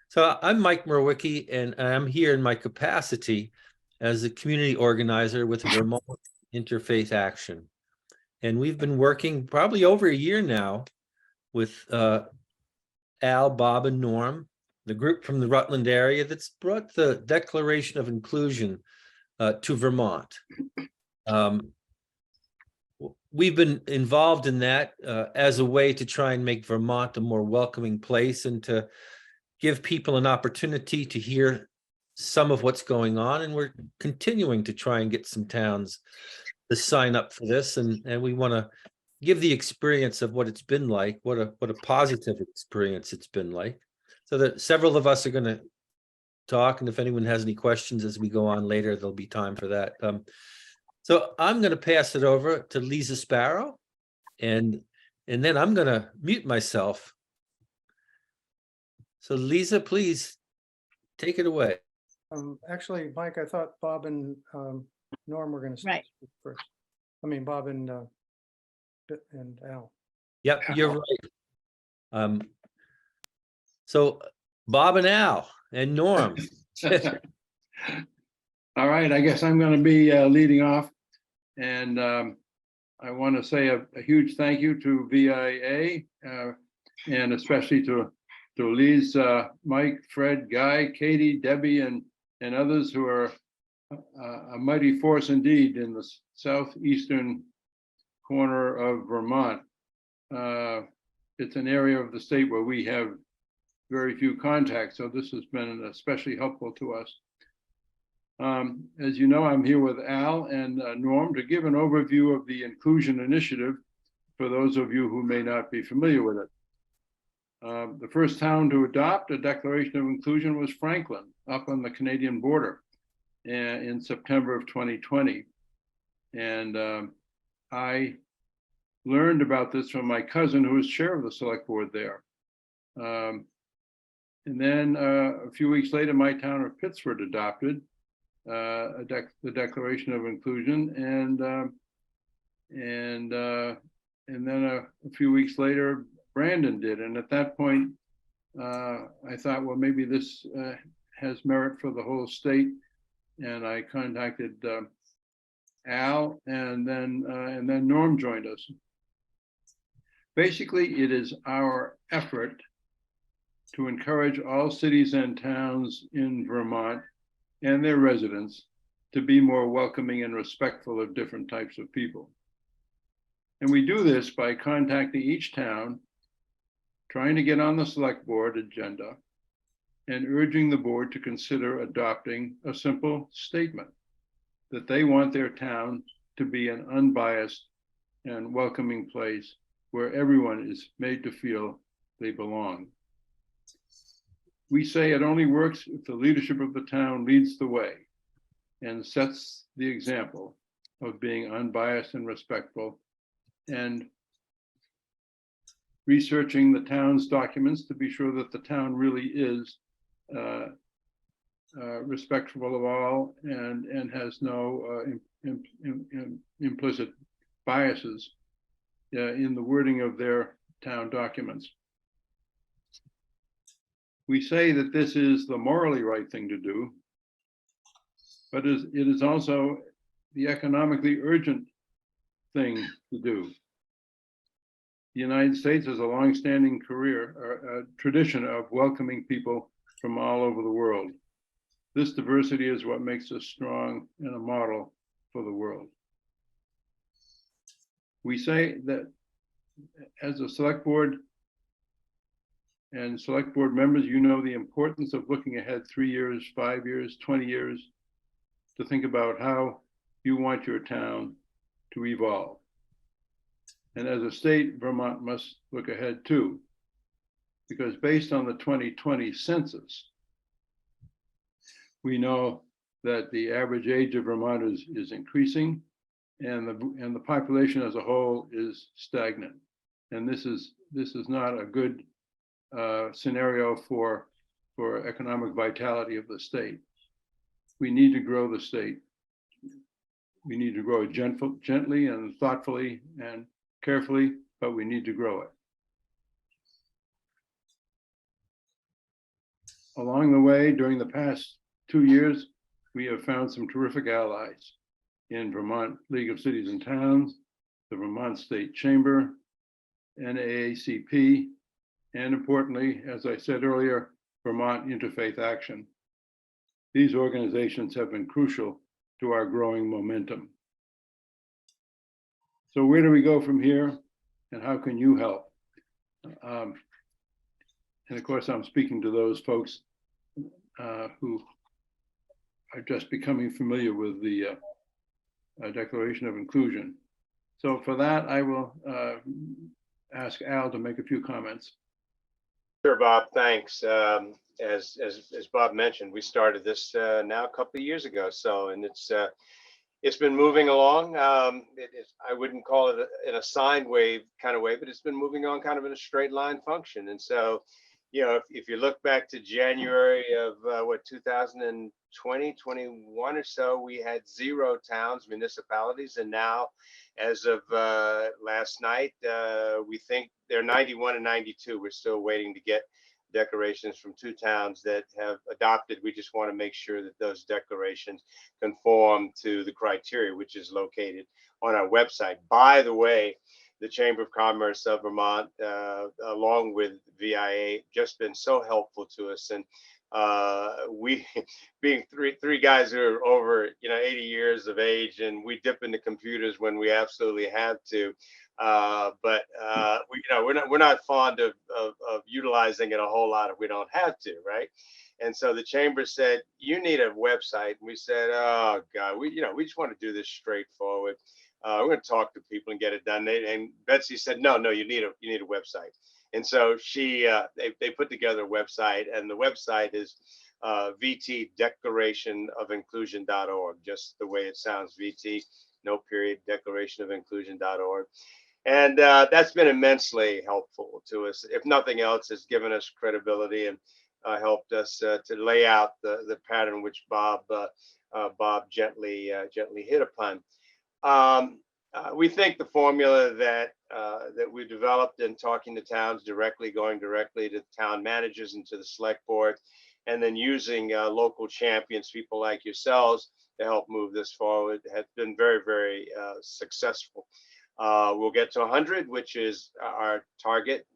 So I'm Mike Murwicki, and I'm here in my capacity as a community organizer with Vermont Interfaith Action. And we've been working probably over a year now with Al, Bob, and Norm, the group from the Rutland area that's brought the Declaration of Inclusion to Vermont. We've been involved in that as a way to try and make Vermont a more welcoming place and to give people an opportunity to hear some of what's going on. And we're continuing to try and get some towns to sign up for this. And we want to give the experience of what it's been like, what a positive experience it's been like. So that several of us are going to talk. And if anyone has any questions as we go on later, there'll be time for that. So I'm going to pass it over to Lisa Sparrow, and then I'm going to mute myself. So Lisa, please take it away. Actually, Mike, I thought Bob and Norm were going to speak first. I mean, Bob and Al. Yep, you're right. So Bob and Al and Norm. All right, I guess I'm going to be leading off, and I want to say a huge thank you to VIA and especially to Liz, Mike, Fred, Guy, Katie, Debbie, and others who are a mighty force indeed in the southeastern corner of Vermont. It's an area of the state where we have very few contacts, so this has been especially helpful to us. As you know, I'm here with Al and Norm to give an overview of the Inclusion Initiative for those of you who may not be familiar with it. The first town to adopt a Declaration of Inclusion was Franklin, up on the Canadian border in September of 2020. And I learned about this from my cousin, who was chair of the select board there. And then a few weeks later, my town of Pittsford adopted the Declaration of Inclusion, and then a few weeks later, Brandon did. And at that point, I thought, well, maybe this has merit for the whole state. And I contacted Al, and then Norm joined us. Basically, it is our effort to encourage all cities and towns in Vermont and their residents to be more welcoming and respectful of different types of people. And we do this by contacting each town, trying to get on the select board agenda, and urging the board to consider adopting a simple statement that they want their town to be an unbiased and welcoming place where everyone is made to feel they belong. We say it only works if the leadership of the town leads the way and sets the example of being unbiased and respectful, and researching the town's documents to be sure that the town really is respectful of all and has no implicit biases in the wording of their town documents. We say that this is the morally right thing to do, but it is also the economically urgent thing to do. The United States has a long-standing tradition of welcoming people from all over the world. This diversity is what makes us strong and a model for the world. We say that as a select board and select board members, you know the importance of looking ahead 3 years, 5 years, 20 years to think about how you want your town to evolve. And as a state, Vermont must look ahead too, because based on the 2020 census, we know that the average age of Vermont is increasing, and the population as a whole is stagnant. And this is not a good scenario for economic vitality of the state. We need to grow the state. We need to grow it gently and thoughtfully and carefully, but we need to grow it. Along the way, during the past 2 years, we have found some terrific allies in Vermont League of Cities and Towns, the Vermont State Chamber, NAACP, and importantly, as I said earlier, Vermont Interfaith Action. These organizations have been crucial to our growing momentum. So where do we go from here, and how can you help? And of course, I'm speaking to those folks who are just becoming familiar with the Declaration of Inclusion. So for that, I will ask Al to make a few comments. Sure, Bob, thanks. As Bob mentioned, we started this now a couple of years ago. So, and it's been moving along. I wouldn't call it in a sine wave kind of way, but it's been moving on kind of in a straight line function. And so, you know, if you look back to January of 2020, 21 or so, we had 0 towns, municipalities, and now, as of last night, we think they're 91 and 92. We're still waiting to get declarations from 2 towns that have adopted. We just want to make sure that those declarations conform to the criteria, which is located on our website. By the way, the Chamber of Commerce of Vermont, along with VIA, just been so helpful to us. And we, being three guys who are over 80 years of age, and we dip into computers when we absolutely have to. But we're not fond of utilizing it a whole lot if we don't have to, right? And so the chamber said, you need a website. And we said, oh God, we just want to do this straightforward. We're going to talk to people and get it done. And Betsy said, no, you need a website. And so they put together a website, and the website is vtdeclarationofinclusion.org, just the way it sounds, VT, no period, declarationofinclusion.org. And that's been immensely helpful to us. If nothing else, it's given us credibility and helped us to lay out the pattern which Bob gently hit upon. We think the formula that we developed in talking to towns directly, going directly to town managers and to the select board, and then using local champions, people like yourselves, to help move this forward, has been very, very successful. We'll get to 100, which is our target,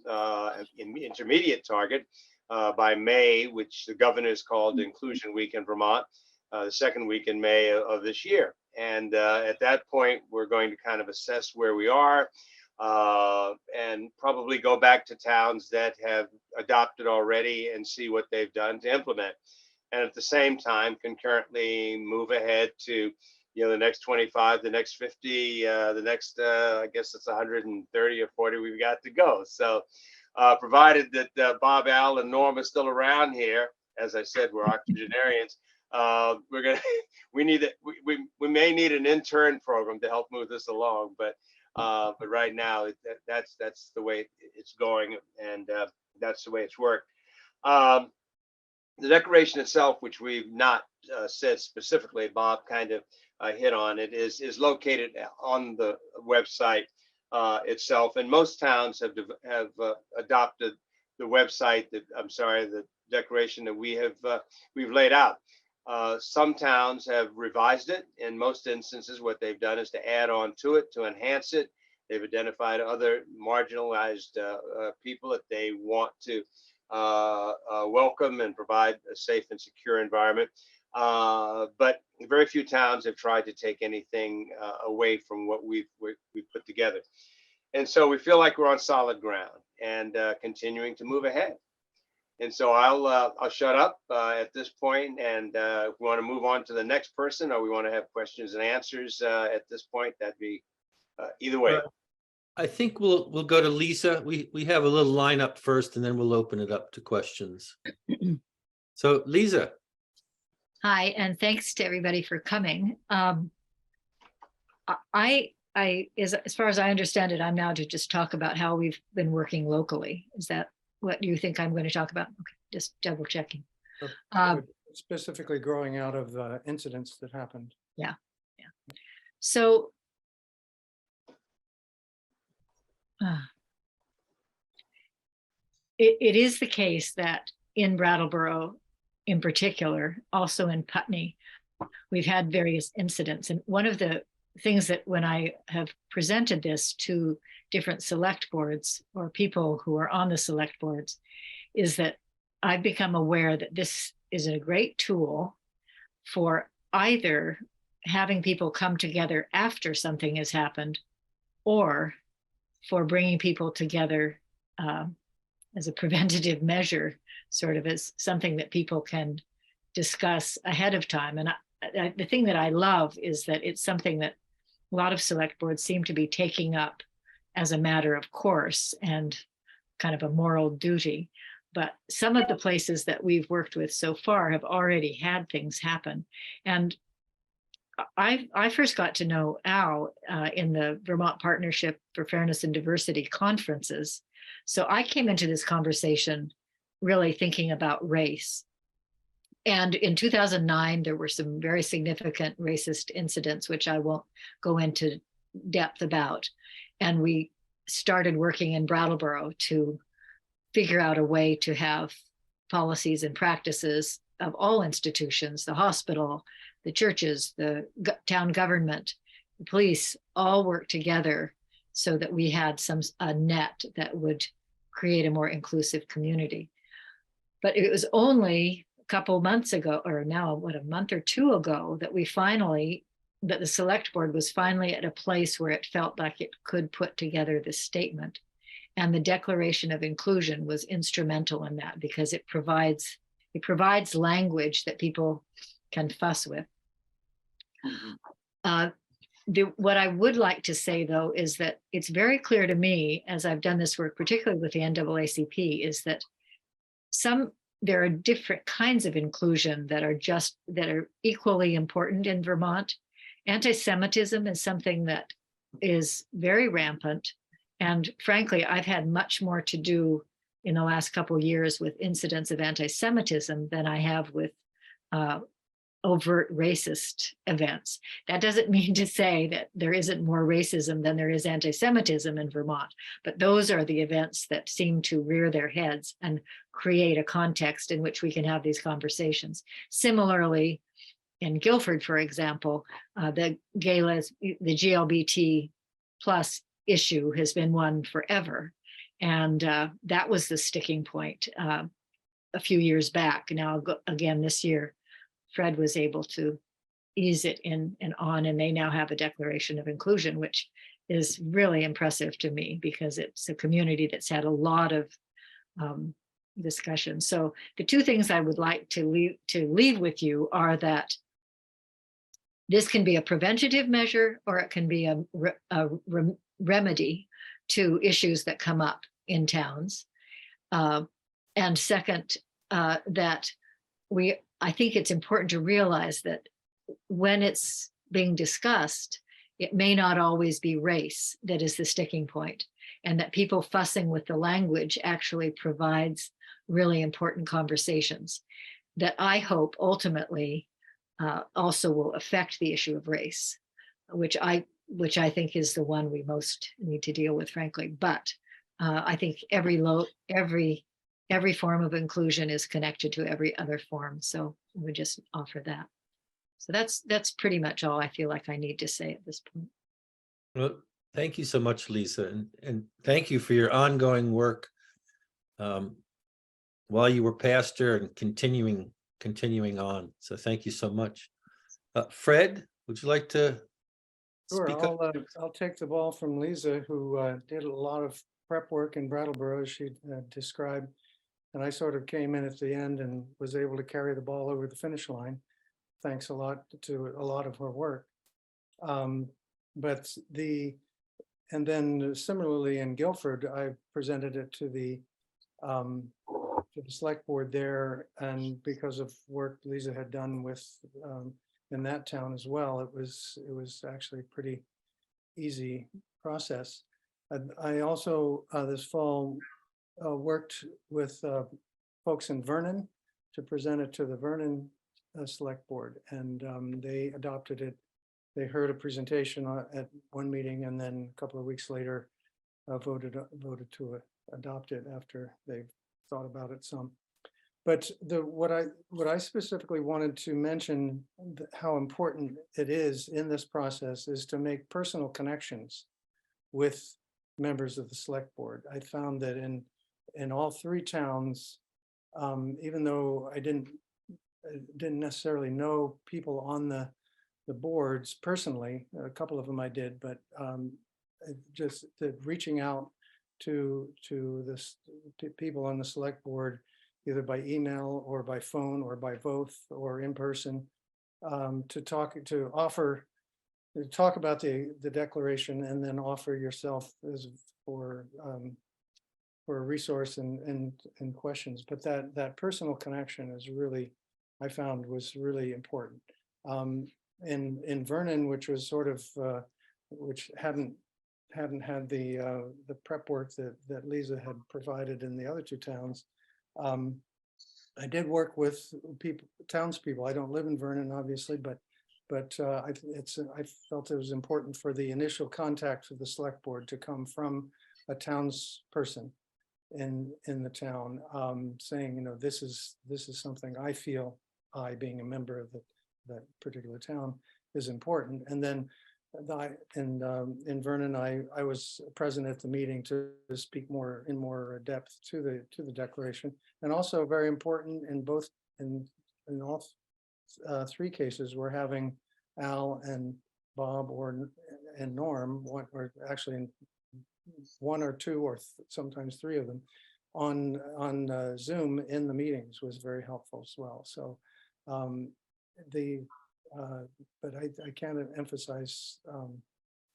intermediate target, by May, which the governor's called Inclusion Week in Vermont, the second week in May of this year. And at that point, we're going to kind of assess where we are and probably go back to towns that have adopted already and see what they've done to implement. And at the same time, concurrently move ahead to the next 25, the next 50, the next, I guess it's 130 or 40 we've got to go. So provided that Bob, Al, and Norm are still around here, as I said, we're octogenarians. We may need an intern program to help move this along, but right now that's the way it's going, and that's the way it's worked. The declaration itself, which we've not said specifically, Bob kind of hit on it, is located on the website itself, and most towns have adopted the website the declaration that we've laid out. Some towns have revised it. In most instances, what they've done is to add on to it, to enhance it. They've identified other marginalized people that they want to welcome and provide a safe and secure environment. But very few towns have tried to take anything away from what we've put together. And so we feel like we're on solid ground and continuing to move ahead. And so I'll shut up at this point, and if we want to move on to the next person, or we want to have questions and answers at this point, that'd be either way. I think we'll go to Lisa. We have a little lineup first, and then we'll open it up to questions. So Lisa. Hi, and thanks to everybody for coming. As far as I understand it, I'm now to just talk about how we've been working locally. Is that what you think I'm going to talk about? Okay, just double checking. Specifically growing out of the incidents that happened. Yeah. So it is the case that in Brattleboro, in particular, also in Putney, we've had various incidents. And one of the things that when I have presented this to different select boards or people who are on the select boards is that I've become aware that this is a great tool for either having people come together after something has happened or for bringing people together as a preventative measure, sort of as something that people can discuss ahead of time. And the thing that I love is that it's something that a lot of select boards seem to be taking up as a matter of course and kind of a moral duty. But some of the places that we've worked with so far have already had things happen. And I first got to know Al in the Vermont Partnership for Fairness and Diversity conferences. So I came into this conversation really thinking about race. And in 2009, there were some very significant racist incidents, which I won't go into depth about. And we started working in Brattleboro to figure out a way to have policies and practices of all institutions, the hospital, the churches, the town government, the police, all work together so that we had a net that would create a more inclusive community. But it was only a couple months ago, or now a month or two ago, that that the select board was finally at a place where it felt like it could put together this statement. And the Declaration of Inclusion was instrumental in that because it provides language that people can fuss with. What I would like to say, though, is that it's very clear to me, as I've done this work, particularly with the NAACP, is that there are different kinds of inclusion that are equally important in Vermont. Anti-Semitism is something that is very rampant. And frankly, I've had much more to do in the last couple of years with incidents of anti-Semitism than I have with overt racist events. That doesn't mean to say that there isn't more racism than there is anti-Semitism in Vermont, but those are the events that seem to rear their heads and create a context in which we can have these conversations. Similarly, in Guilford, for example, the GLBT plus issue has been one forever. And that was the sticking point a few years back. Now, again, this year, Fred was able to ease it in and on, and they now have a Declaration of Inclusion, which is really impressive to me because it's a community that's had a lot of discussion. So the two things I would like to leave with you are that this can be a preventative measure or it can be a remedy to issues that come up in towns. And second, that I think it's important to realize that when it's being discussed, it may not always be race that is the sticking point, and that people fussing with the language actually provides really important conversations that I hope ultimately also will affect the issue of race, which I think is the one we most need to deal with, frankly. But I think every form of inclusion is connected to every other form. So we just offer that. So that's pretty much all I feel like I need to say at this point. Well, thank you so much, Lisa, and thank you for your ongoing work while you were pastor and continuing on. So thank you so much. Fred, would you like to Sure, speak up? I'll take the ball from Lisa, who did a lot of prep work in Brattleboro, as she described. And I sort of came in at the end and was able to carry the ball over the finish line. Thanks a lot to a lot of her work. And then similarly in Guilford, I presented it to the select board there, and because of work Lisa had done with in that town as well, it was actually a pretty easy process. I also this fall worked with folks in Vernon to present it to the Vernon select board, and they adopted it. They heard a presentation at one meeting, and then a couple of weeks later voted to adopt it after they thought about it some. But what I specifically wanted to mention, how important it is in this process, is to make personal connections with members of the select board. I found that in all three towns, even though I didn't necessarily know people on the boards personally, a couple of them I did, but just reaching out to people on the select board, either by email or by phone or by both or in person, to talk about the declaration, and then offer yourself as for a resource and questions. But that personal connection is really, I found, was really important. In Vernon, which was sort of which hadn't had the prep work that Lisa had provided in the other two towns. I did work with townspeople. I don't live in Vernon, obviously, but I felt it was important for the initial contact with the select board to come from a townsperson in the town, saying, this is something I feel, I being a member of that particular town, is important. And then in Vernon, I was present at the meeting to speak in more depth to the declaration, and also very important in all three cases, we're having Al and Bob and Norm, or actually one or two or sometimes three of them on Zoom in the meetings, was very helpful as well. So but I can't emphasize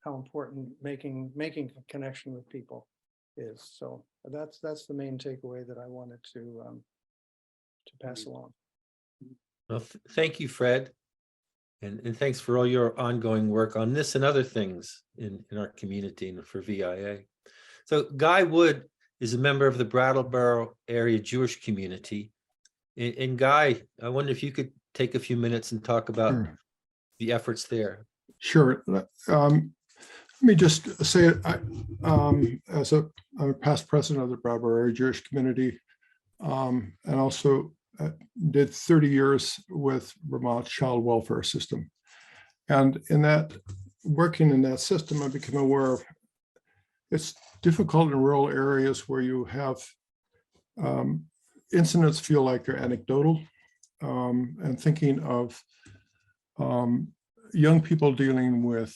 how important making a connection with people is. So that's the main takeaway that I wanted to pass along. Well, thank you, Fred. And thanks for all your ongoing work on this and other things in our community and for VIA. So Guy Wood is a member of the Brattleboro area Jewish community. And Guy, I wonder if you could take a few minutes and talk about the efforts there. Sure. Let me just say, as I'm a past president of the Brattleboro area Jewish community, and also did 30 years with Vermont's child welfare system. And in that, working in that system, I became aware of it's difficult in rural areas where you have incidents feel like they're anecdotal, and thinking of young people dealing with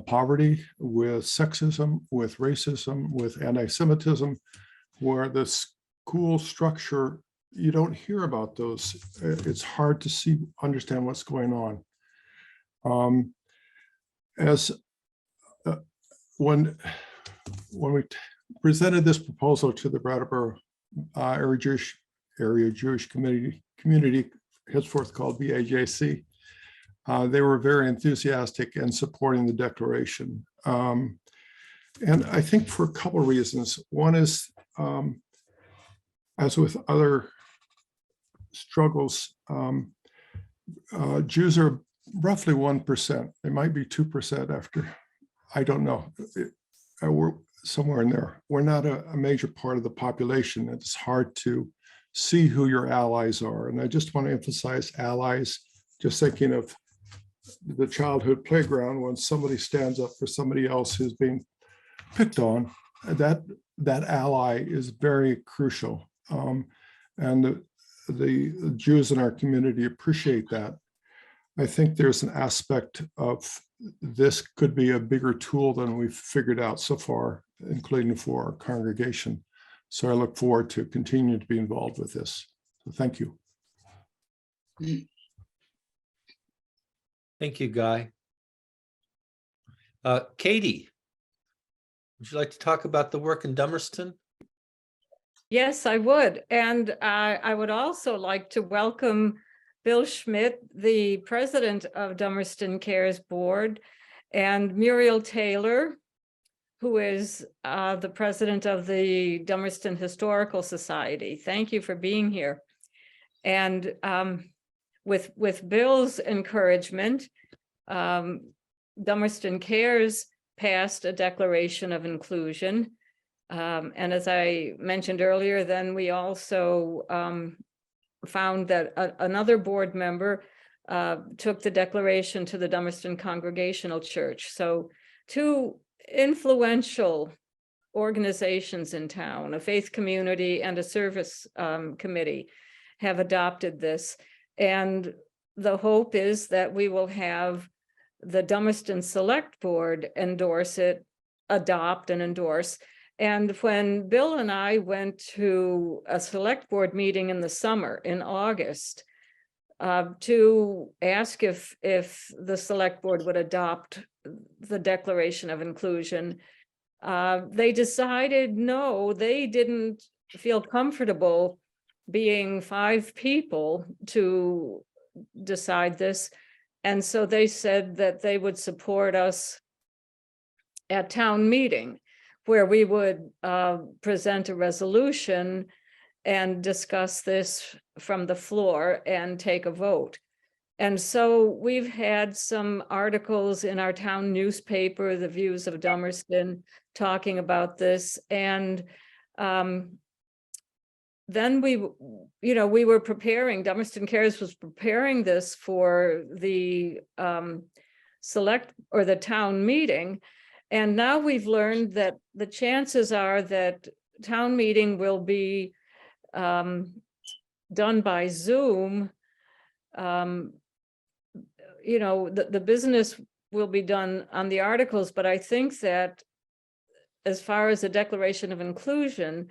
poverty, with sexism, with racism, with anti-Semitism, where the school structure, you don't hear about those. It's hard to understand what's going on. When we presented this proposal to the Brattleboro area Jewish community, henceforth called BAJC, they were very enthusiastic in supporting the declaration. And I think for a couple of reasons. One is, as with other struggles, Jews are roughly 1%. They might be 2% after, I don't know. We're somewhere in there. We're not a major part of the population. It's hard to see who your allies are. And I just want to emphasize allies, just thinking of the childhood playground when somebody stands up for somebody else who's being picked on, that ally is very crucial. And the Jews in our community appreciate that. I think there's an aspect of this could be a bigger tool than we've figured out so far, including for our congregation. So I look forward to continuing to be involved with this. So thank you. Thank you, Guy. Katie, would you like to talk about the work in Dummerston? Yes, I would. And I would also like to welcome Bill Schmidt, the president of Dummerston Cares Board, and Muriel Taylor, who is the president of the Dummerston Historical Society. Thank you for being here. And with Bill's encouragement, Dummerston Cares passed a declaration of inclusion. And as I mentioned earlier, then we also found that another board member took the declaration to the Dummerston Congregational Church. So two influential organizations in town, a faith community and a service committee, have adopted this. And the hope is that we will have the Dummerston Select Board endorse it, adopt and endorse. And when Bill and I went to a select board meeting in the summer, in August, to ask if the select board would adopt the Declaration of Inclusion, they decided no, they didn't feel comfortable being 5 people to decide this. And so they said that they would support us at town meeting, where we would present a resolution and discuss this from the floor and take a vote. And so we've had some articles in our town newspaper, The Views of Dummerston, talking about this. And then we were preparing, Dummerston Cares was preparing this for the select or the town meeting. And now we've learned that the chances are that town meeting will be done by Zoom. The business will be done on the articles, but I think that as far as the Declaration of Inclusion,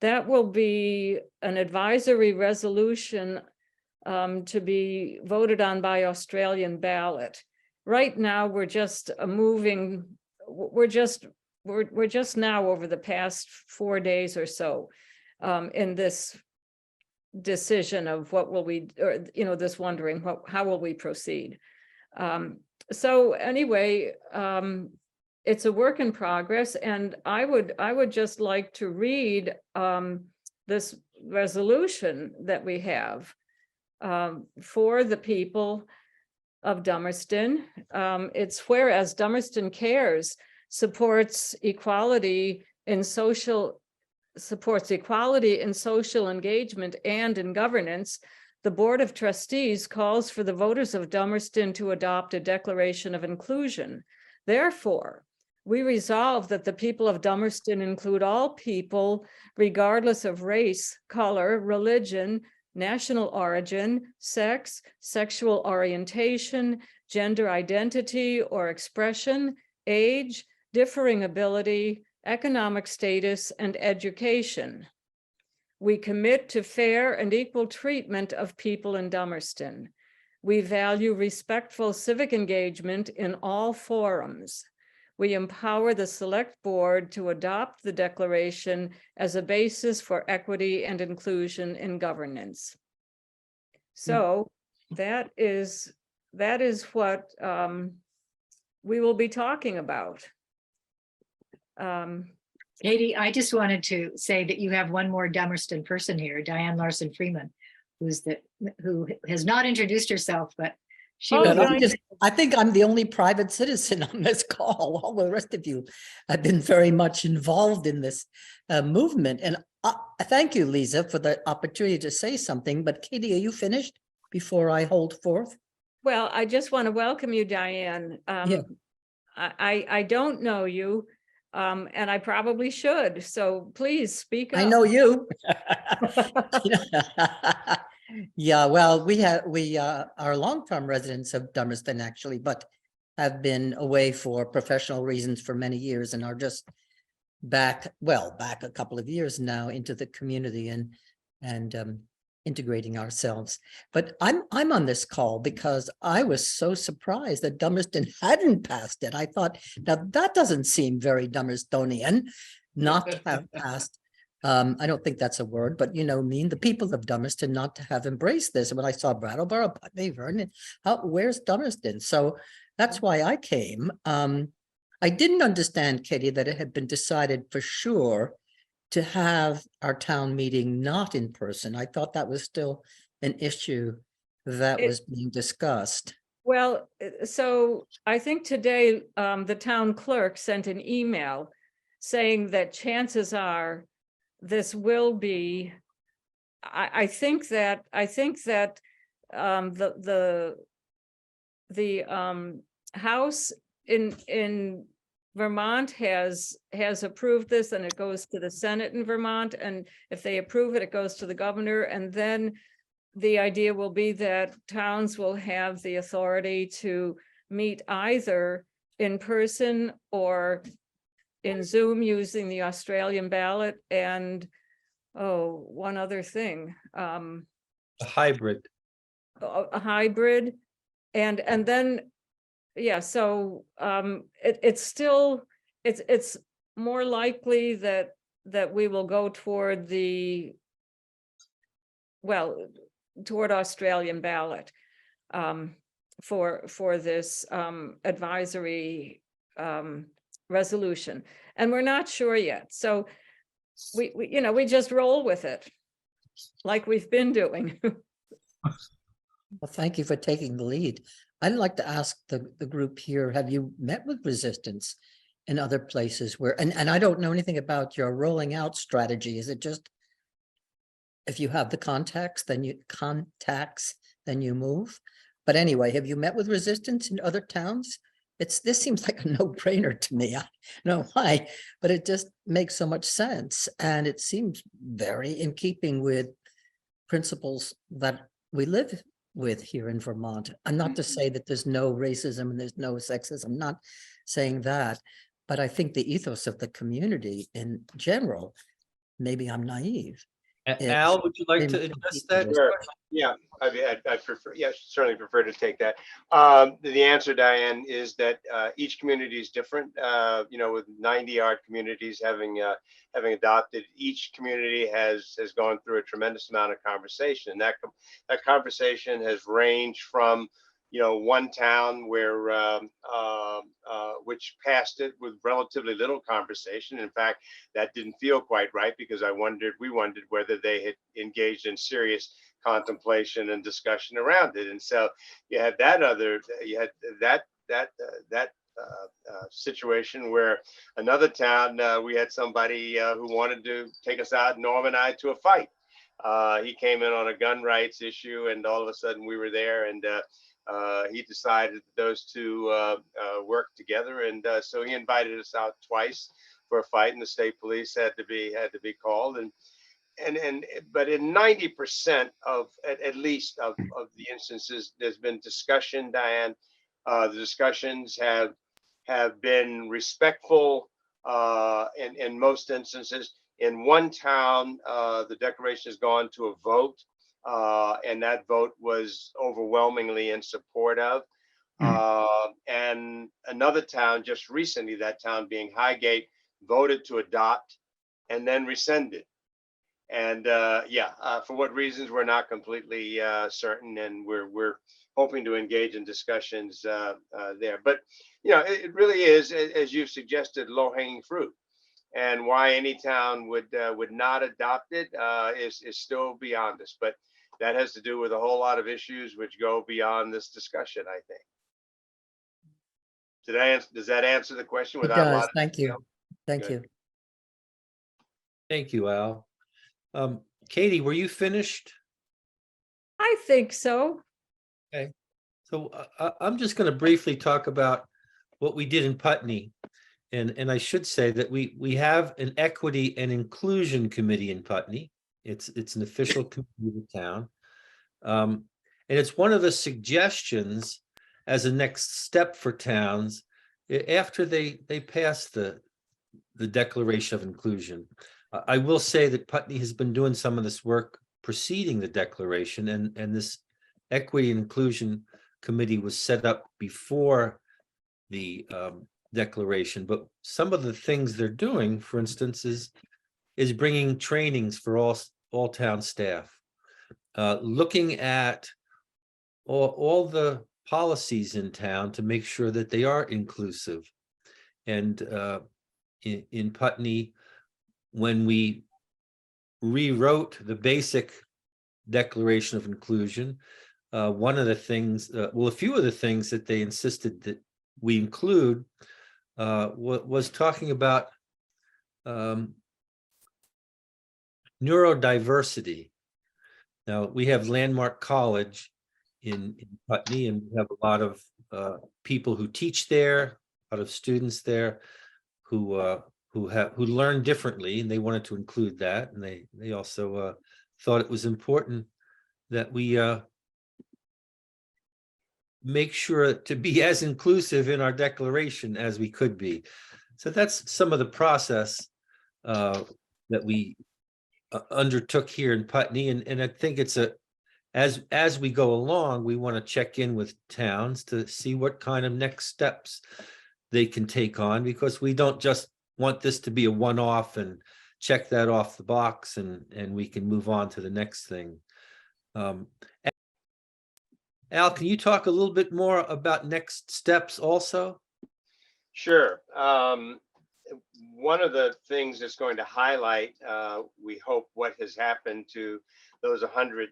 that will be an advisory resolution to be voted on by Australian ballot. Right now, we're just we're just now over the past 4 days or so in this decision of what will we, or this wondering how will we proceed. So anyway, it's a work in progress, and I would just like to read this resolution that we have for the people of Dummerston. It's whereas Dummerston Cares supports equality in social engagement and in governance, the Board of Trustees calls for the voters of Dummerston to adopt a Declaration of Inclusion. Therefore, we resolve that the people of Dummerston include all people, regardless of race, color, religion, national origin, sex, sexual orientation, gender identity or expression, age, differing ability, economic status, and education. We commit to fair and equal treatment of people in Dummerston. We value respectful civic engagement in all forums. We empower the Select Board to adopt the Declaration as a basis for equity and inclusion in governance. So that is what we will be talking about. Katie, I just wanted to say that you have one more Dummerston person here, Diane Larson Freeman, who has not introduced herself, but she Oh, will. Diane. I think I'm the only private citizen on this call. All the rest of you have been very much involved in this movement. And thank you, Lisa, for the opportunity to say something. But Katie, are you finished before I hold forth? Well, I just want to welcome you, Diane. Yeah. I don't know you, and I probably should. So please speak up. I know you. Yeah, well, we are longtime residents of Dummerston, actually, but have been away for professional reasons for many years and are just back a couple of years now into the community and integrating ourselves. But I'm on this call because I was so surprised that Dummerston hadn't passed it. I thought, now that doesn't seem very Dummerstonian not to have passed. I don't think that's a word, but the people of Dummerston not to have embraced this. And when I saw Brattleboro, Putney, Vernon, where's Dummerston? So that's why I came. I didn't understand, Katie, that it had been decided for sure to have our town meeting not in person. I thought that was still an issue that was being discussed. Well, so I think today the town clerk sent an email saying that chances are this will be I think that the House in Vermont has approved this, and it goes to the Senate in Vermont, and if they approve it, it goes to the governor, and then the idea will be that towns will have the authority to meet either in person or in Zoom using the Australian ballot, and one other thing, A hybrid. a hybrid. And then, yeah, so it's more likely that we will go toward toward Australian ballot for this advisory resolution. And we're not sure yet. So we just roll with it like we've been doing. Well, thank you for taking the lead. I'd like to ask the group here, have you met with resistance in other places where, and I don't know anything about your rolling out strategy. Is it just if you have the contacts, then you move? But anyway, have you met with resistance in other towns? This seems like a no-brainer to me. I don't know why, but it just makes so much sense. And it seems very in keeping with principles that we live with here in Vermont. I'm not to say that there's no racism and there's no sexism. I'm not saying that, but I think the ethos of the community in general, maybe I'm naive. Al, would you like to address that? Sure. Yeah, I'd prefer, yeah, certainly prefer to take that. The answer, Diane, is that each community is different. With 90-odd communities having adopted, each community has gone through a tremendous amount of conversation. And that conversation has ranged from one town where which passed it with relatively little conversation. In fact, that didn't feel quite right because we wondered whether they had engaged in serious contemplation and discussion around it. And so you had that situation where another town, we had somebody who wanted to take us out, Norm and I, to a fight. He came in on a gun rights issue, and all of a sudden we were there, and he decided that those two worked together, and so he invited us out twice for a fight, and the state police had to be called, but in 90% of at least of the instances, there's been discussion, Diane. The discussions have been respectful in most instances. In one town, the declaration has gone to a vote, and that vote was overwhelmingly in support of. And another town just recently, that town being Highgate, voted to adopt and then rescinded. And for what reasons, we're not completely certain, and we're hoping to engage in discussions there. But it really is, as you've suggested, low-hanging fruit. And why any town would not adopt it is still beyond us. But that has to do with a whole lot of issues which go beyond this discussion, I think. Does that answer the question? It does. Thank you. Thank you. Thank you, Al. Katie, were you finished? I think so. Okay. So I'm just going to briefly talk about what we did in Putney. And I should say that we have an equity and inclusion committee in Putney. It's an official committee of the town. And it's one of the suggestions as a next step for towns after they pass the Declaration of Inclusion. I will say that Putney has been doing some of this work preceding the declaration, and this equity and inclusion committee was set up before the declaration. But some of the things they're doing, for instance, is bringing trainings for all town staff, looking at all the policies in town to make sure that they are inclusive. And in Putney, when we rewrote the basic Declaration of Inclusion, one of the things, a few of the things that they insisted that we include was talking about neurodiversity. Now, we have Landmark College in Putney, and we have a lot of people who teach there, a lot of students there who learn differently, and they wanted to include that. And they also thought it was important that we make sure to be as inclusive in our declaration as we could be. So that's some of the process that we undertook here in Putney, and I think it's as we go along, we want to check in with towns to see what kind of next steps they can take on, because we don't just want this to be a one-off and check that off the box and we can move on to the next thing. Al, can you talk a little bit more about next steps also? Sure. One of the things that's going to highlight, we hope, what has happened to those 100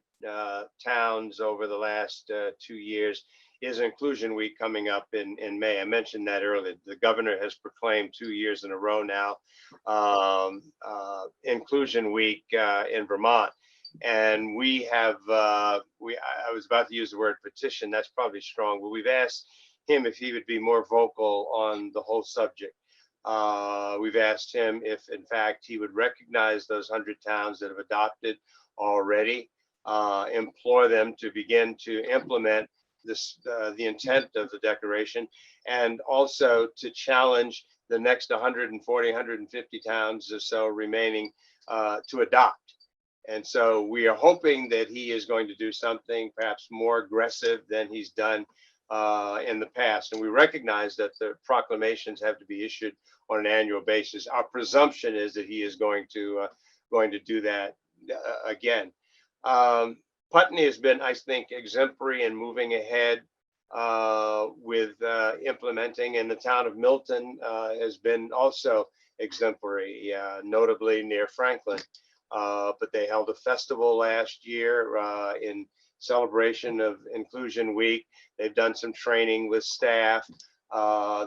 towns over the last 2 years is Inclusion Week coming up in May. I mentioned that earlier. The governor has proclaimed 2 years in a row now Inclusion Week in Vermont. And we have, I was about to use the word petition, that's probably strong, but we've asked him if he would be more vocal on the whole subject. We've asked him if, in fact, he would recognize those 100 towns that have adopted already, implore them to begin to implement this, the intent of the declaration, and also to challenge the next 140, 150 towns or so remaining to adopt. And so we are hoping that he is going to do something perhaps more aggressive than he's done in the past. And we recognize that the proclamations have to be issued on an annual basis. Our presumption is that he is going to do that again. Putney has been, I think, exemplary in moving ahead with implementing, and the town of Milton has been also exemplary, notably near Franklin. But they held a festival last year in celebration of Inclusion Week. They've done some training with staff.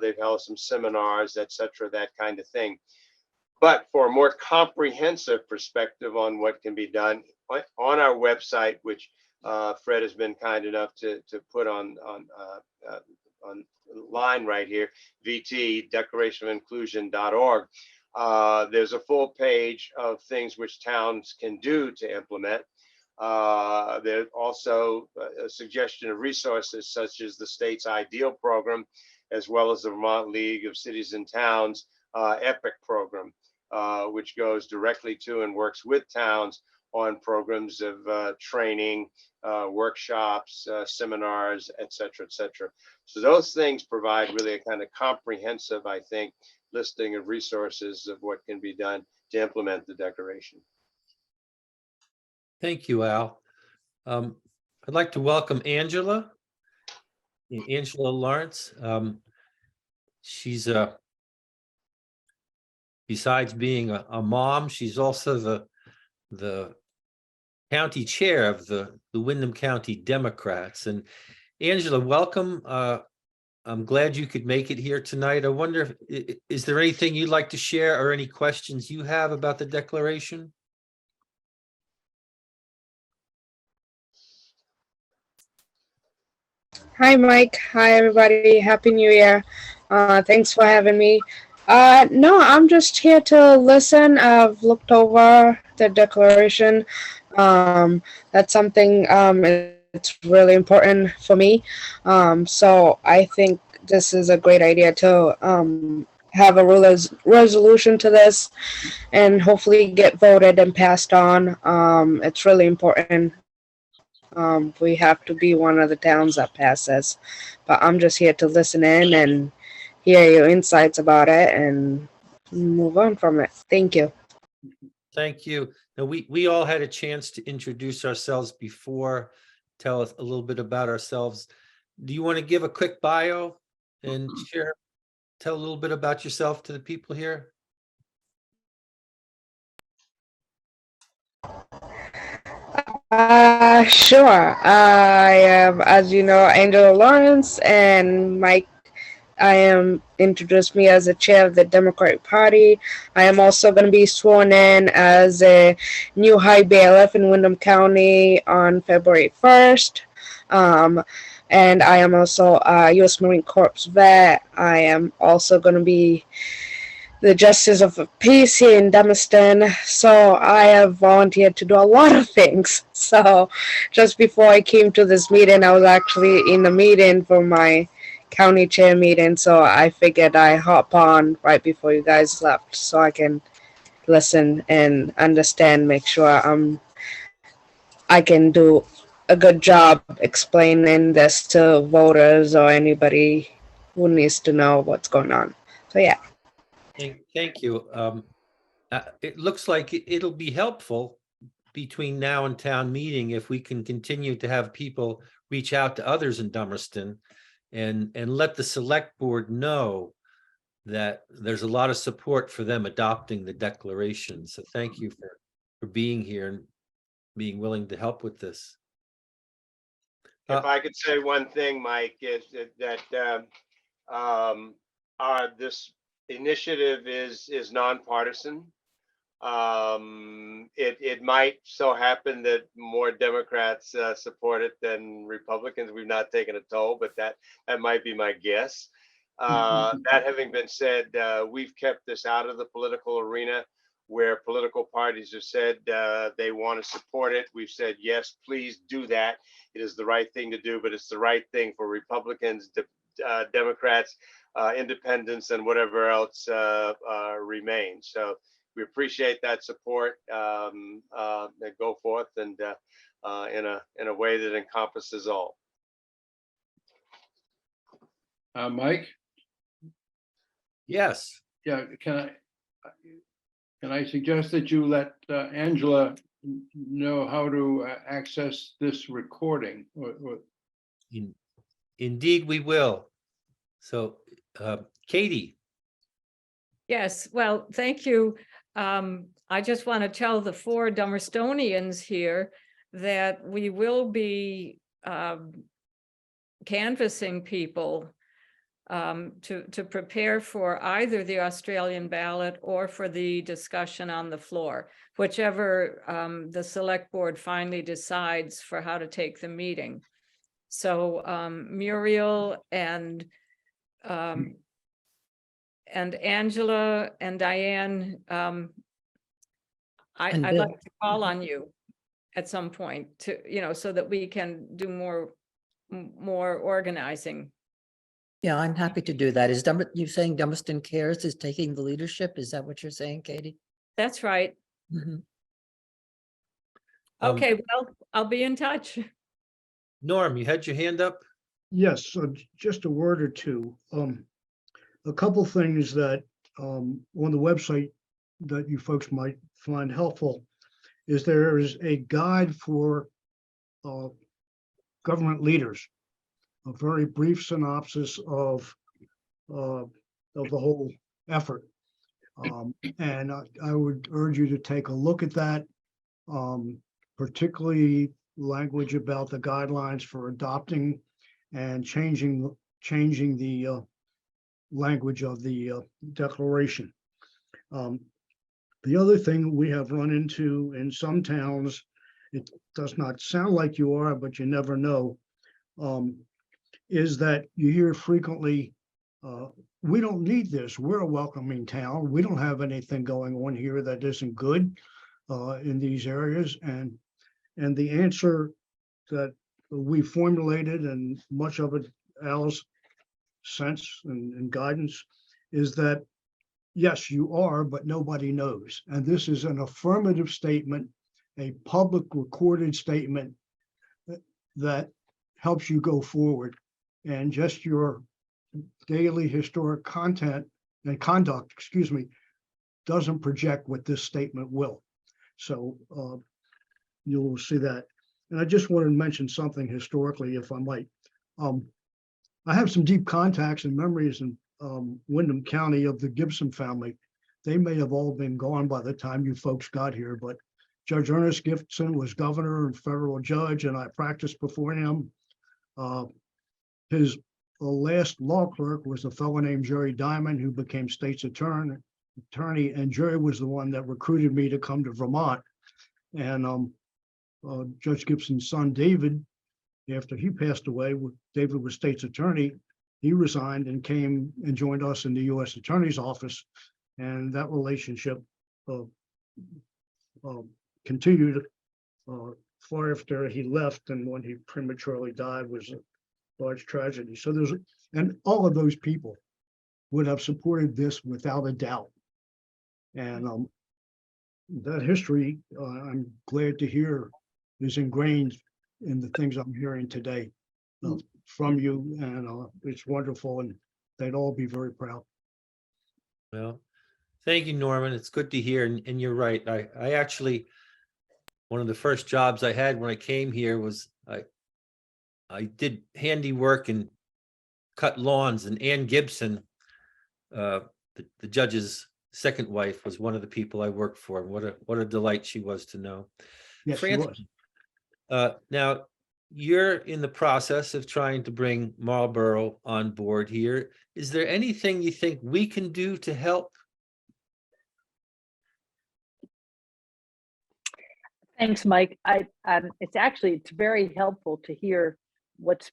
They've held some seminars, etc., that kind of thing. But for a more comprehensive perspective on what can be done on our website, which Fred has been kind enough to put on line right here, VT, declarationofinclusion.org. There's a full page of things which towns can do to implement. There's also a suggestion of resources such as the state's IDEAL program, as well as the Vermont League of Cities and Towns EPIC program, which goes directly to and works with towns on programs of training, workshops, seminars, etc., etc. So those things provide really a kind of comprehensive, I think, listing of resources of what can be done to implement the declaration. Thank you, Al. I'd like to welcome Angela Lawrence. She's besides being a mom, she's also the county chair of the Windham County Democrats. And Angela, welcome. I'm glad you could make it here tonight. I wonder, is there anything you'd like to share or any questions you have about the declaration? Hi, Mike. Hi, everybody. Happy New Year. Thanks for having me. No, I'm just here to listen. I've looked over the declaration. That's something, it's really important for me. So I think this is a great idea to have a resolution to this and hopefully get voted and passed on. It's really important. We have to be one of the towns that passes. But I'm just here to listen in and hear your insights about it and move on from it. Thank you. Thank you. Now, we all had a chance to introduce ourselves before, tell us a little bit about ourselves. Do you want to give a quick bio and tell a little bit about yourself to the people here? Sure. I am, as you know, Angela Lawrence, and Mike I am introduced me as the chair of the Democratic Party. I am also going to be sworn in as a new high bailiff in Windham County on February 1st. And I am also a U.S. Marine Corps vet. I am also going to be the Justice of the Peace here in Dummerston. So I have volunteered to do a lot of things. So just before I came to this meeting, I was actually in the meeting for my county chair meeting. So I figured I hop on right before you guys left so I can listen and understand, make sure I can do a good job explaining this to voters or anybody who needs to know what's going on. So yeah. Thank you. It looks like it'll be helpful between now and town meeting if we can continue to have people reach out to others in Dummerston and let the select board know that there's a lot of support for them adopting the declaration. So thank you for being here and being willing to help with this. If I could say one thing, Mike, is that this initiative is nonpartisan. It might so happen that more Democrats support it than Republicans. We've not taken a toll, but that might be my guess. That having been said, we've kept this out of the political arena where political parties have said they want to support it. We've said, yes, please do that. It is the right thing to do, but it's the right thing for Republicans, Democrats, independents, and whatever else remains. So we appreciate that support. Go forth and in a way that encompasses all. Mike? Yes. Yeah, can I suggest that you let Angela know how to access this recording? Indeed, we will. So, Katie. Yes, well, thank you. I just want to tell the 4 Dummerstonians here that we will be canvassing people to prepare for either the Australian ballot or for the discussion on the floor, whichever the select board finally decides for how to take the meeting. So Muriel and Angela and Diane, I'd Bill. like to call on you at some point to, so that we can do more organizing. Yeah, I'm happy to do that. Is you saying Dummerston Cares is taking the leadership? Is that what you're saying, Katie? That's right. Mhm. Okay, well, I'll be in touch. Norm, you had your hand up? Yes, so just a word or two. A couple things that on the website that you folks might find helpful is there is a guide for government leaders, a very brief synopsis of the whole effort. And I would urge you to take a look at that, particularly language about the guidelines for adopting and changing the language of the declaration. The other thing we have run into in some towns, it does not sound like you are, but you never know, is that you hear frequently, we don't need this. We're a welcoming town. We don't have anything going on here that isn't good in these areas. And the answer that we formulated, and much of it Al's sense and guidance, is that yes, you are, but nobody knows. And this is an affirmative statement, a public recorded statement that helps you go forward. And just your daily historic content and conduct, doesn't project what this statement will. So you'll see that. And I just wanted to mention something historically, if I might. I have some deep contacts and memories in Windham County of the Gibson family. They may have all been gone by the time you folks got here, but Judge Ernest Gibson was governor and federal judge, and I practiced before him. His last law clerk was a fellow named Jerry Diamond, who became state's attorney, and Jerry was the one that recruited me to come to Vermont. And Judge Gibson's son, David, after he passed away, David was state's attorney. He resigned and came and joined us in the U.S. Attorney's Office. And that relationship continued far after he left, and when he prematurely died was a large tragedy. So and all of those people would have supported this without a doubt. And that history, I'm glad to hear, is ingrained in the things I'm hearing today from you, and it's wonderful, and they'd all be very proud. Well, thank you, Norman. It's good to hear. And you're right. I actually, one of the first jobs I had when I came here was I did handiwork and cut lawns, and Ann Gibson, the judge's second wife, was one of the people I worked for. What a delight she was to know. Yes, she Francie, was. now you're in the process of trying to bring Marlborough on board here. Is there anything you think we can do to help? Thanks, Mike. It's very helpful to hear what's,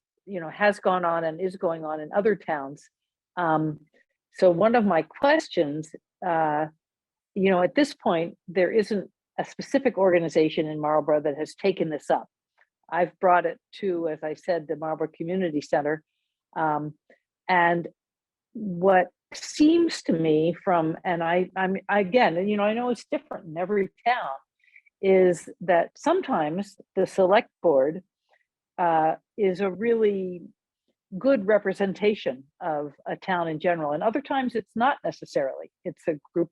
has gone on and is going on in other towns. So one of my questions, at this point, there isn't a specific organization in Marlborough that has taken this up. I've brought it to, as I said, the Marlborough Community Center. And what seems to me I'm again, I know it's different in every town, is that sometimes the select board is a really good representation of a town in general. And other times it's not necessarily. It's a group,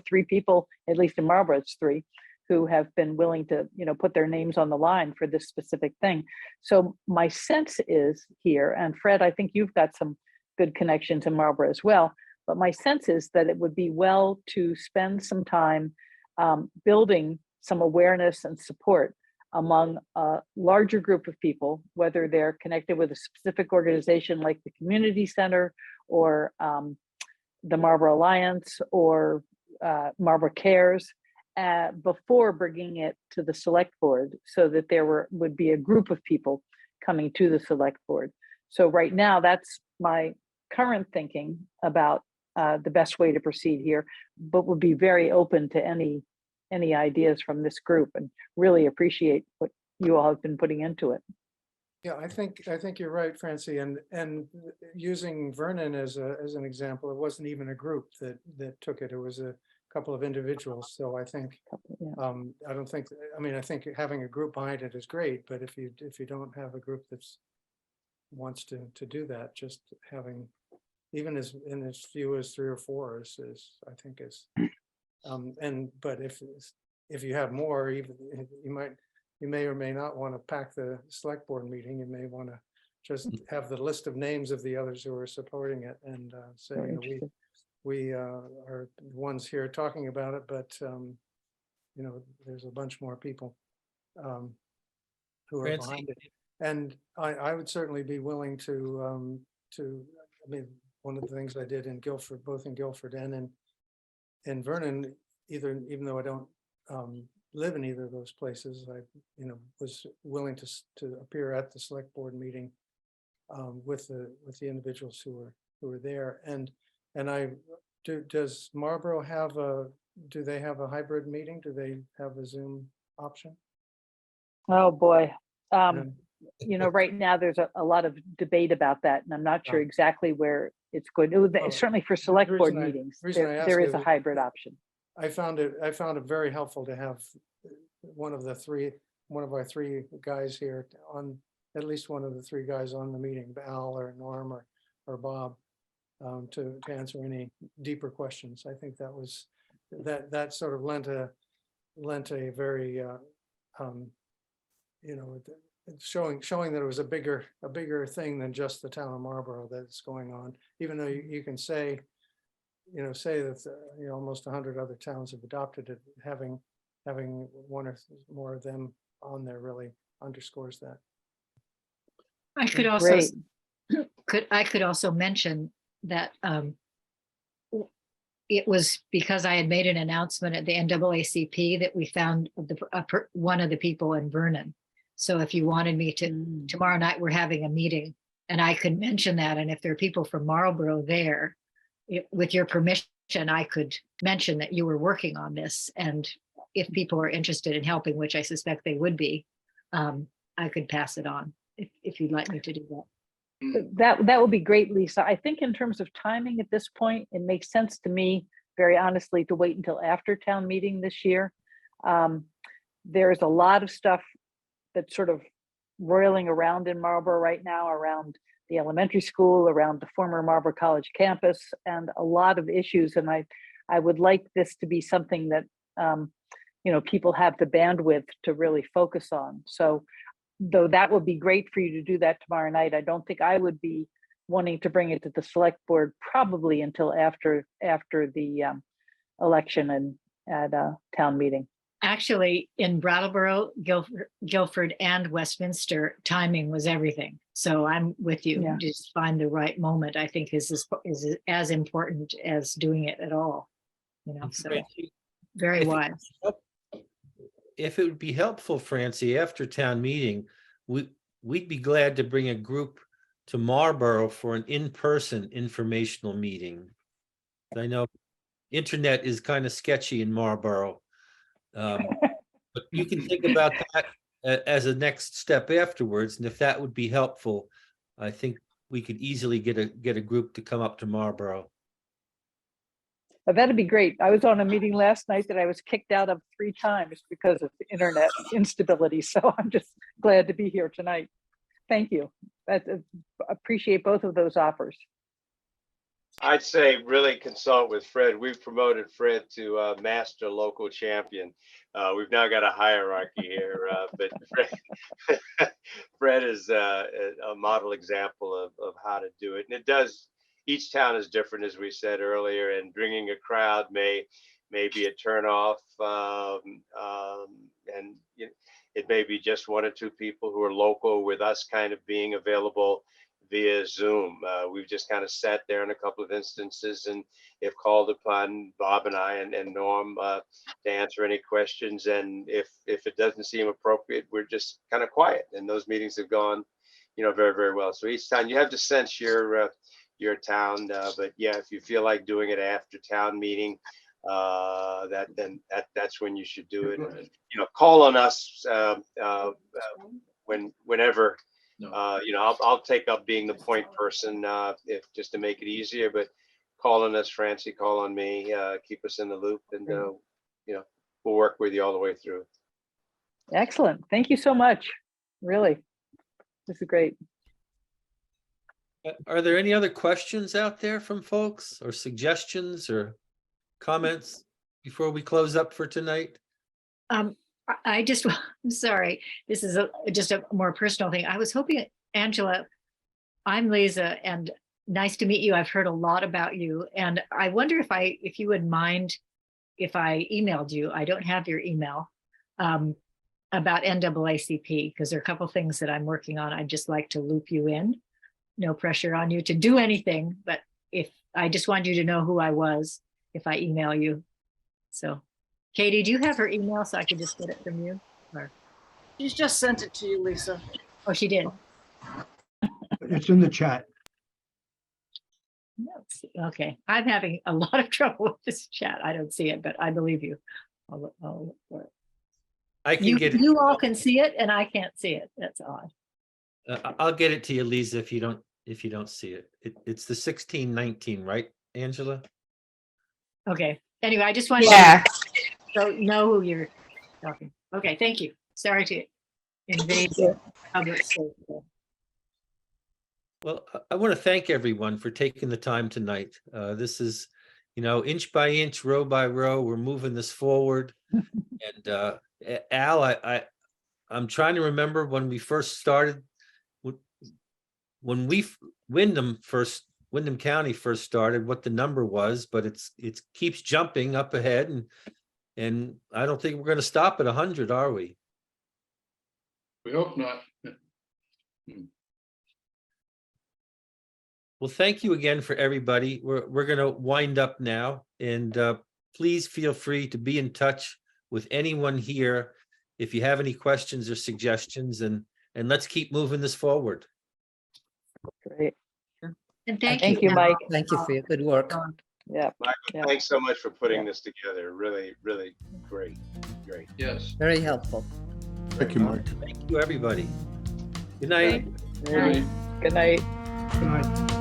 3 people, at least in Marlborough, it's 3, who have been willing to, put their names on the line for this specific thing. So my sense is here, and Fred, I think you've got some good connections in Marlborough as well, but my sense is that it would be well to spend some time building some awareness and support among a larger group of people, whether they're connected with a specific organization like the Community Center or the Marlborough Alliance or Marlborough Cares, before bringing it to the select board, so that there would be a group of people coming to the select board. So right now, that's my current thinking about the best way to proceed here, but would be very open to any ideas from this group, and really appreciate what you all have been putting into it. Yeah, I think you're right, Francie, and using Vernon as an example, it wasn't even a group that took it. It was a couple of individuals. So I think I think having a group behind it is great, but if you don't have a group that's wants to do that, just having even as few as 3 or 4 is I think is but if you have more, even you may or may not want to pack the select board meeting. You may want to just have the list of names of the others who are supporting it, and say, we are the ones here talking about it, but there's a bunch more people who are behind it. And I would certainly be willing to one of the things I did in Guilford, both in Guilford and in Vernon, even though I don't live in either of those places, I was willing to appear at the select board meeting with the individuals who were there. And does Marlborough do they have a hybrid meeting? Do they have a Zoom option? Oh boy. Right now there's a lot of debate about that, and I'm not sure exactly where it's going. Certainly for select board meetings, there is a hybrid option. I found it very helpful to have one of our 3 guys here on, at least one of the 3 guys on the meeting, Al or Norm or Bob, to answer any deeper questions. I think that sort of lent a very showing that it was a bigger thing than just the town of Marlborough that's going on. Even though you can say that almost 100 other towns have adopted it, having 1 or more of them on there really underscores that. I could also I could also mention that it was because I had made an announcement at the NAACP that we found one of the people in Vernon. So if you wanted me to, tomorrow night, we're having a meeting and I could mention that. And if there are people from Marlboro there, with your permission, I could mention that you were working on this. And if people are interested in helping, which I suspect they would be, I could pass it on if you'd like me to do that. That would be great, Lisa. I think in terms of timing at this point, it makes sense to me, very honestly, to wait until after town meeting this year. There's a lot of stuff that's sort of roiling around in Marlboro right now, around the elementary school, around the former Marlboro College campus, and a lot of issues. And I would like this to be something that people have the bandwidth to really focus on. So though that would be great for you to do that tomorrow night, I don't think I would be wanting to bring it to the select board probably until after the election and at town meeting. Actually, in Brattleboro, Guilford and Westminster, timing was everything. So I'm with you. Yeah. Just find the right moment, I think is as important as doing it at all. So very wise. If it would be helpful, Francie, after town meeting, we'd be glad to bring a group to Marlboro for an in-person informational meeting. I know internet is kind of sketchy in Marlboro, but you can think about that as a next step afterwards. And if that would be helpful, I think we could easily get a group to come up to Marlboro. That'd be great. I was on a meeting last night that I was kicked out of 3 times because of the internet instability. So I'm just glad to be here tonight. Thank you. I appreciate both of those offers. I'd say really consult with Fred. We've promoted Fred to master local champion. We've now got a hierarchy here, but Fred is a model example of how to do it. And it does, each town is different, as we said earlier, and bringing a crowd may be a turnoff. And it may be just 1 or 2 people who are local, with us kind of being available via Zoom. We've just kind of sat there in a couple of instances and have called upon Bob and I and Norm to answer any questions. And if it doesn't seem appropriate, we're just kind of quiet. And those meetings have gone, very, very well. So each time you have to sense your town, but yeah, if you feel like doing it after town meeting, that's when you should do it. And, call on us whenever. I'll take up being the point person if just to make it easier, but call on us, Francie, call on me, keep us in the loop, and we'll work with you all the way through. Excellent. Thank you so much. Really, this is great. Are there any other questions out there from folks, or suggestions or comments before we close up for tonight? I'm sorry, this is just a more personal thing. I was hoping, Angela, I'm Lisa, and nice to meet you. I've heard a lot about you, and I wonder if you would mind if I emailed you. I don't have your email about NAACP, because there are a couple things that I'm working on. I'd just like to loop you in. No pressure on you to do anything, but if I just wanted you to know who I was if I email you. So Katie, do you have her email so I could just get it from you? Or? She's just sent it to you, Lisa. Oh, she did. It's in the chat. Okay, I'm having a lot of trouble with this chat. I don't see it, but I believe you. I'll look for it. I can get it. You all can see it, and I can't see it. That's odd. I'll get it to you, Lisa, if you don't see it. It's the 1619, right, Angela? Okay. Anyway, I just wanted to know who you're talking. Okay, thank you. Sorry to invade the public space. Well, I want to thank everyone for taking the time tonight. This is, inch by inch, row by row, we're moving this forward. And Al, I'm trying to remember when we first started, when Windham County first started, what the number was, but it keeps jumping up ahead, and I don't think we're going to stop at 100, are we? We hope not. Well, thank you again for everybody. We're going to wind up now, and please feel free to be in touch with anyone here if you have any questions or suggestions, and let's keep moving this forward. Great. And Thank you, Mike. Thank you for your good work. Yeah. Michael, Yeah. thanks so much for putting Yeah. this together. Really, really great. Great. Yes. Very helpful. Thank you, Mike. Thank you, everybody. Good night. Good night. Good night.